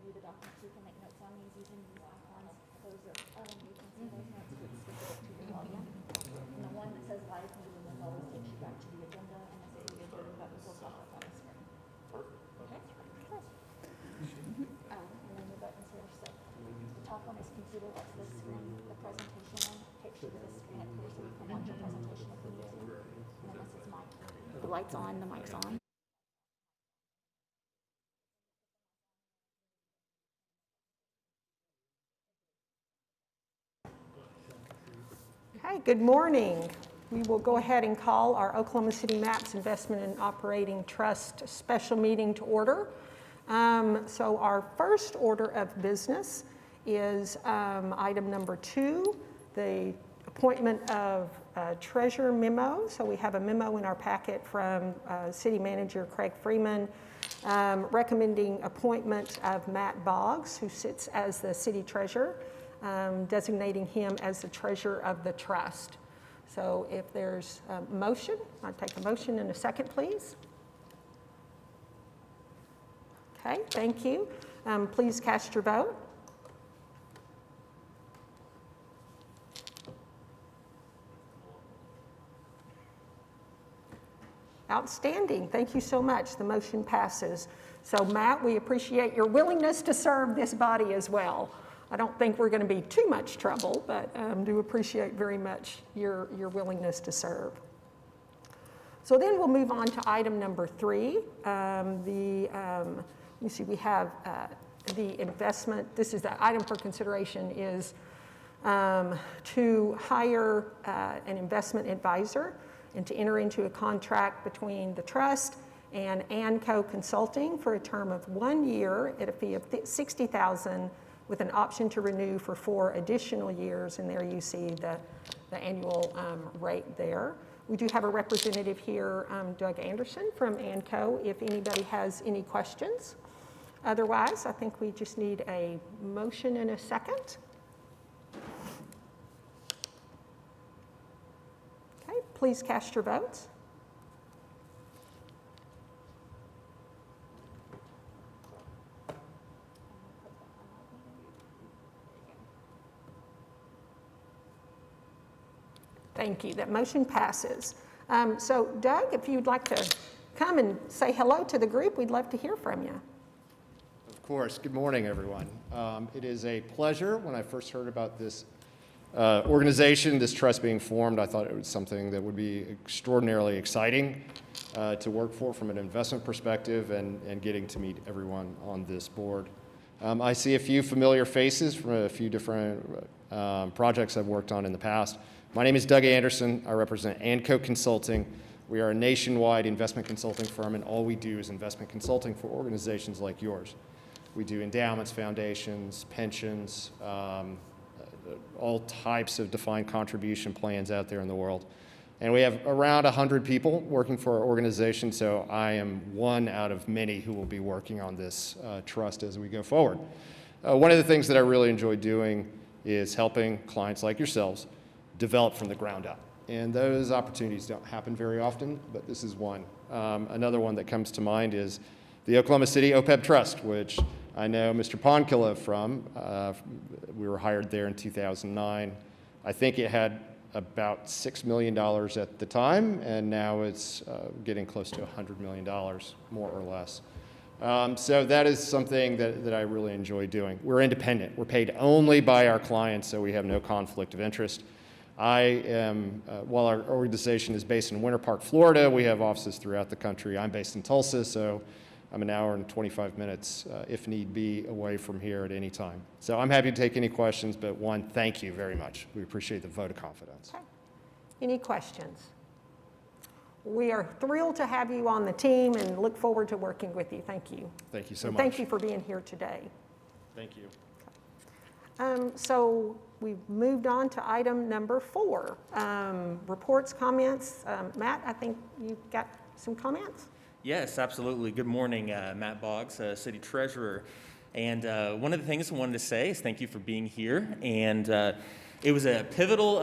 review the documents. You can make notes on these using these icons. Those are, you can see those notes to specific to your login. And the one that says live meeting will always takes you back to the agenda, and the city adjourn button will pop up on the screen. Okay? Good. And then the buttons here. So the top one is computer, that's this screen. The presentation one takes you to this screen up here so you can watch your presentation if you need to. And then this is mic. The light's on, the mic's on. Hi, good morning. We will go ahead and call our Oklahoma City Maps Investment and Operating Trust special meeting to order. So our first order of business is item number 2, the appointment of treasurer memo. So we have a memo in our packet from City Manager Craig Freeman recommending appointment of Matt Boggs, who sits as the city treasurer, designating him as the treasurer of the trust. So if there's a motion, I'll take a motion in a second, please. Okay, thank you. Please cast your vote. Outstanding. Thank you so much. The motion passes. So Matt, we appreciate your willingness to serve this body as well. I don't think we're going to be too much trouble, but do appreciate very much your willingness to serve. So then we'll move on to item number 3. Let me see, we have the investment. This is the item for consideration is to hire an investment advisor and to enter into a contract between the trust and ANCO Consulting for a term of 1 year at a fee of $60,000 with an option to renew for 4 additional years, and there you see the annual rate there. We do have a representative here, Doug Anderson from ANCO, if anybody has any questions. Otherwise, I think we just need a motion and a second. Okay, please cast your votes. Thank you. That motion passes. So Doug, if you'd like to come and say hello to the group, we'd love to hear from you. Of course. Good morning, everyone. It is a pleasure. When I first heard about this organization, this trust being formed, I thought it was something that would be extraordinarily exciting to work for from an investment perspective and getting to meet everyone on this board. I see a few familiar faces from a few different projects I've worked on in the past. My name is Doug Anderson. I represent ANCO Consulting. We are a nationwide investment consulting firm, and all we do is investment consulting for organizations like yours. We do endowments, foundations, pensions, all types of defined contribution plans out there in the world. And we have around 100 people working for our organization, so I am one out of many who will be working on this trust as we go forward. One of the things that I really enjoy doing is helping clients like yourselves develop from the ground up. And those opportunities don't happen very often, but this is one. Another one that comes to mind is the Oklahoma City OPEB Trust, which I know Mr. Ponkila from. We were hired there in 2009. I think it had about $6 million at the time, and now it's getting close to $100 million, more or less. So that is something that I really enjoy doing. We're independent. We're paid only by our clients, so we have no conflict of interest. I am, while our organization is based in Winter Park, Florida, we have offices throughout the country. I'm based in Tulsa, so I'm an hour and 25 minutes, if need be, away from here at any time. So I'm happy to take any questions, but one, thank you very much. We appreciate the vote of confidence. Okay. Any questions? We are thrilled to have you on the team and look forward to working with you. Thank you. Thank you so much. Thank you for being here today. Thank you. So we've moved on to item number 4, reports, comments. Matt, I think you've got some comments? Yes, absolutely. Good morning, Matt Boggs, City Treasurer. And one of the things I wanted to say is thank you for being here. And it was a pivotal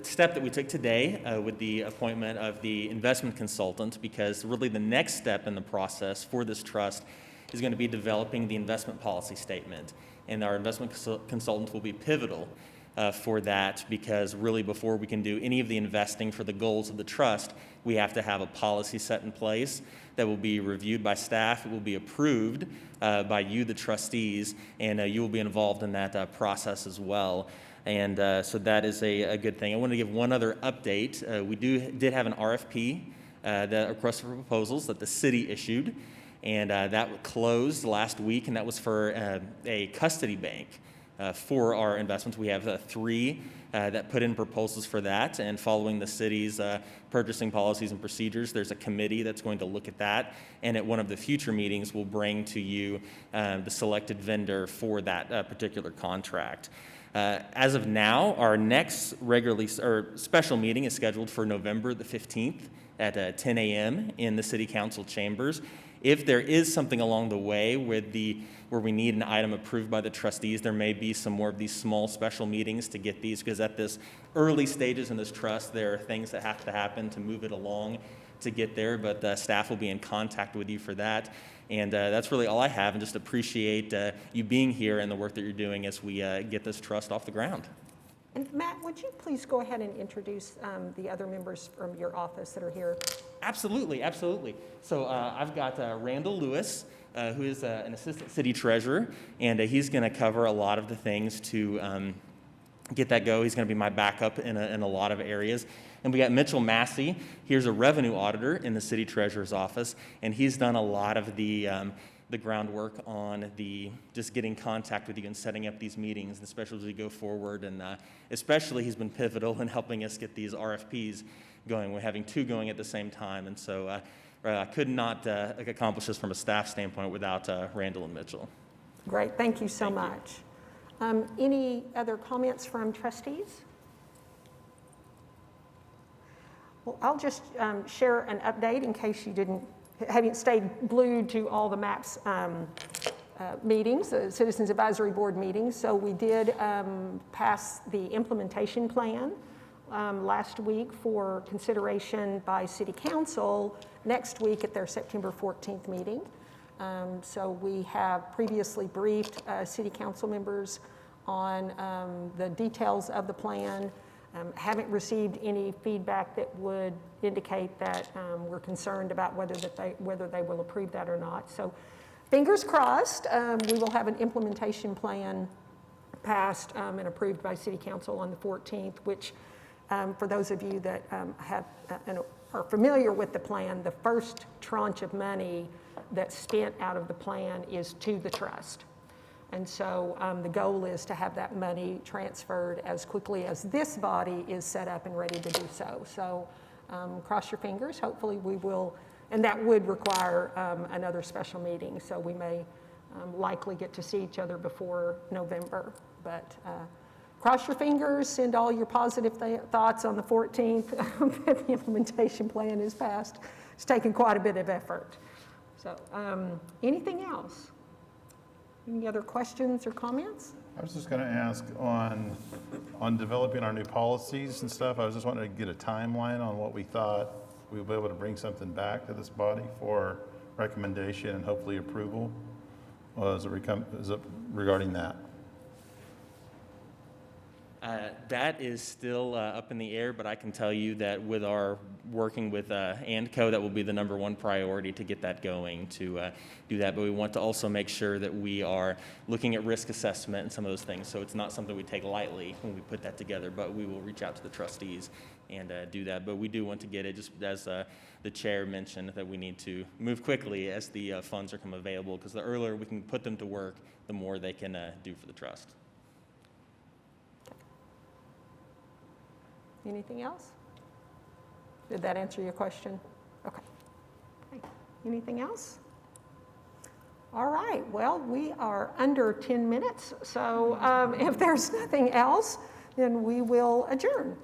step that we took today with the appointment of the investment consultant, because really the next step in the process for this trust is going to be developing the investment policy statement. And our investment consultant will be pivotal for that, because really before we can do any of the investing for the goals of the trust, we have to have a policy set in place that will be reviewed by staff, it will be approved by you, the trustees, and you will be involved in that process as well. And so that is a good thing. I want to give one other update. We did have an RFP, the request for proposals, that the city issued, and that closed last week, and that was for a custody bank. For our investments. We have 3 that put in proposals for that, and following the city's purchasing policies and procedures, there's a committee that's going to look at that, and at one of the future meetings we'll bring to you the selected vendor for that particular contract. As of now, our next special meeting is scheduled for November the 15th at 10 a.m. in the City Council chambers. If there is something along the way where we need an item approved by the trustees, there may be some more of these small special meetings to get these, because at this early stages in this trust, there are things that have to happen to move it along to get there, but the staff will be in contact with you for that. And that's really all I have, and just appreciate you being here and the work that you're doing as we get this trust off the ground. And Matt, would you please go ahead and introduce the other members from your office that are here? Absolutely, absolutely. So I've got Randall Lewis, who is an assistant city treasurer, and he's going to cover a lot of the things to get that go. He's going to be my backup in a lot of areas. And we got Mitchell Massey. Here's a revenue auditor in the city treasurer's office, and he's done a lot of the groundwork on just getting contact with you and setting up these meetings, especially as we go forward. And especially he's been pivotal in helping us get these RFPs going. We're having 2 going at the same time, and so I could not accomplish this from a staff standpoint without Randall and Mitchell. Great, thank you so much. Any other comments from trustees? Well, I'll just share an update in case you haven't stayed glued to all the MAPS meetings, the Citizens Advisory Board meetings. So we did pass the implementation plan last week for consideration by City Council next week at their September 14th meeting. So we have previously briefed City Council members on the details of the plan. Haven't received any feedback that would indicate that we're concerned about whether they will approve that or not. So fingers crossed, we will have an implementation plan passed and approved by City Council on the 14th, which for those of you that are familiar with the plan, the first tranche of money that's spent out of the plan is to the trust. And so the goal is to have that money transferred as quickly as this body is set up and ready to do so. So cross your fingers, hopefully we will, and that would require another special meeting. So we may likely get to see each other before November. But cross your fingers, send all your positive thoughts on the 14th that the implementation plan is passed. It's taken quite a bit of effort. So anything else? Any other questions or comments? I was just going to ask on developing our new policies and stuff. I was just wanting to get a timeline on what we thought we would be able to bring something back to this body for recommendation and hopefully approval. Is it regarding that? That is still up in the air, but I can tell you that with our working with ANDCO, that will be the #1 priority to get that going, to do that. But we want to also make sure that we are looking at risk assessment and some of those things. So it's not something we take lightly when we put that together, but we will reach out to the trustees and do that. But we do want to get it, just as the chair mentioned, that we need to move quickly as the funds are come available, because the earlier we can put them to work, the more they can do for the trust. Anything else? Did that answer your question? Okay. Anything else? All right. Well, we are under 10 minutes. So if there's nothing else, then we will adjourn.